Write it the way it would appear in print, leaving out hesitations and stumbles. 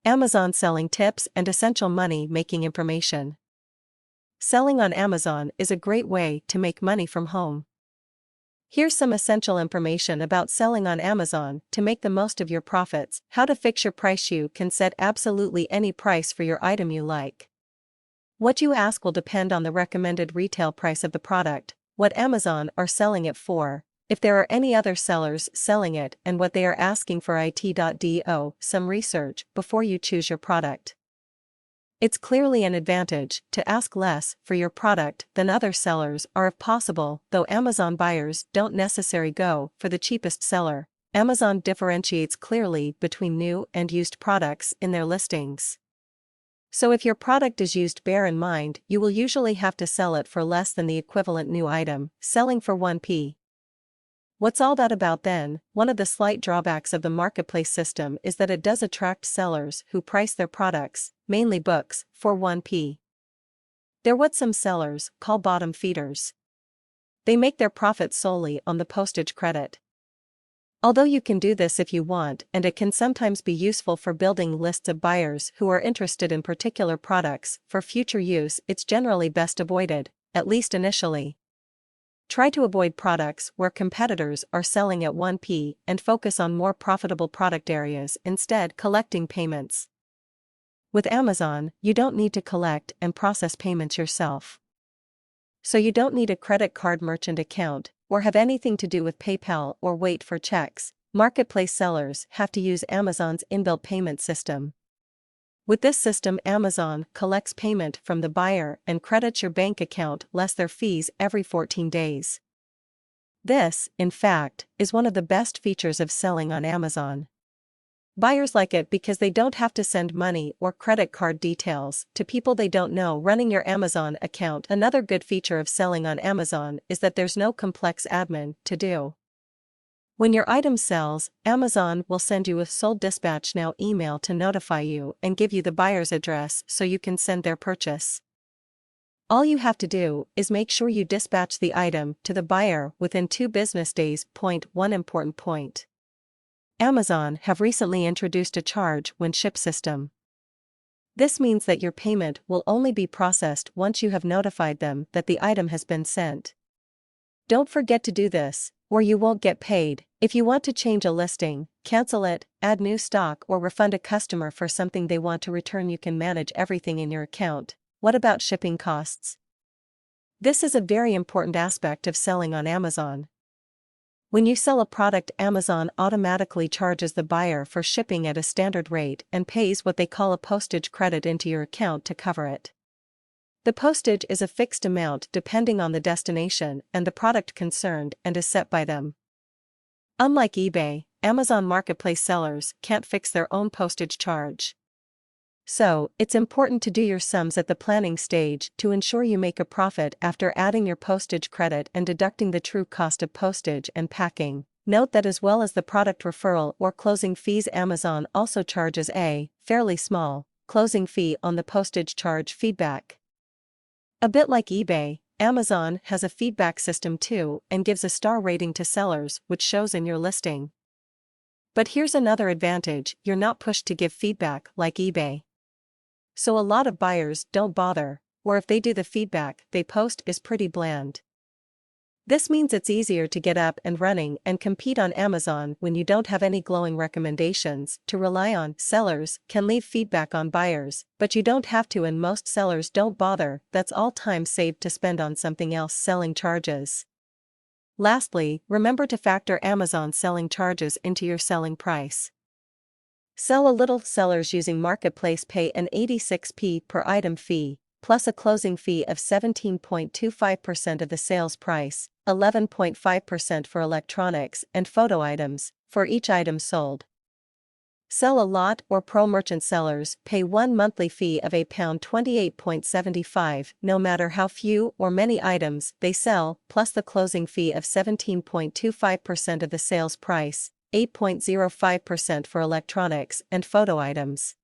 Amazon selling tips and essential money-making information. Selling on Amazon is a great way to make money from home. Here's some essential information about selling on Amazon to make the most of your profits. How to fix your price. You can set absolutely any price for your item you like. What you ask will depend on the recommended retail price of the product, what Amazon are selling it for, if there are any other sellers selling it, and what they are asking for. Do some research before you choose your product. It's clearly an advantage to ask less for your product than other sellers are if possible, though Amazon buyers don't necessarily go for the cheapest seller. Amazon differentiates clearly between new and used products in their listings. So if your product is used, bear in mind you will usually have to sell it for less than the equivalent new item, selling for 1p. What's all that about then? One of the slight drawbacks of the marketplace system is that it does attract sellers who price their products, mainly books, for 1p. They're what some sellers call bottom feeders. They make their profit solely on the postage credit. Although you can do this if you want, and it can sometimes be useful for building lists of buyers who are interested in particular products for future use, it's generally best avoided, at least initially. Try to avoid products where competitors are selling at 1p and focus on more profitable product areas instead. Collecting payments. With Amazon, you don't need to collect and process payments yourself. So you don't need a credit card merchant account, or have anything to do with PayPal or wait for checks. Marketplace sellers have to use Amazon's inbuilt payment system. With this system, Amazon collects payment from the buyer and credits your bank account less their fees every 14 days. This, in fact, is one of the best features of selling on Amazon. Buyers like it because they don't have to send money or credit card details to people they don't know running your Amazon account. Another good feature of selling on Amazon is that there's no complex admin to do. When your item sells, Amazon will send you a sold dispatch now email to notify you and give you the buyer's address so you can send their purchase. All you have to do is make sure you dispatch the item to the buyer within 2 business days. One important point. Amazon have recently introduced a charge when ship system. This means that your payment will only be processed once you have notified them that the item has been sent. Don't forget to do this, or you won't get paid. If you want to change a listing, cancel it, add new stock, or refund a customer for something they want to return, you can manage everything in your account. What about shipping costs? This is a very important aspect of selling on Amazon. When you sell a product, Amazon automatically charges the buyer for shipping at a standard rate and pays what they call a postage credit into your account to cover it. The postage is a fixed amount depending on the destination and the product concerned and is set by them. Unlike eBay, Amazon marketplace sellers can't fix their own postage charge. So, it's important to do your sums at the planning stage to ensure you make a profit after adding your postage credit and deducting the true cost of postage and packing. Note that as well as the product referral or closing fees, Amazon also charges a fairly small closing fee on the postage charge. Feedback. A bit like eBay, Amazon has a feedback system too and gives a star rating to sellers, which shows in your listing. But here's another advantage: you're not pushed to give feedback like eBay. So a lot of buyers don't bother, or if they do, the feedback they post is pretty bland. This means it's easier to get up and running and compete on Amazon when you don't have any glowing recommendations to rely on. Sellers can leave feedback on buyers, but you don't have to, and most sellers don't bother. That's all time saved to spend on something else. Selling charges. Lastly, remember to factor Amazon selling charges into your selling price. Sell a little. Sellers using Marketplace pay an 86p per item fee, plus a closing fee of 17.25% of the sales price, 11.5% for electronics and photo items, for each item sold. Sell a lot or pro merchant sellers pay one monthly fee of £28.75 no matter how few or many items they sell, plus the closing fee of 17.25% of the sales price, 8.05% for electronics and photo items.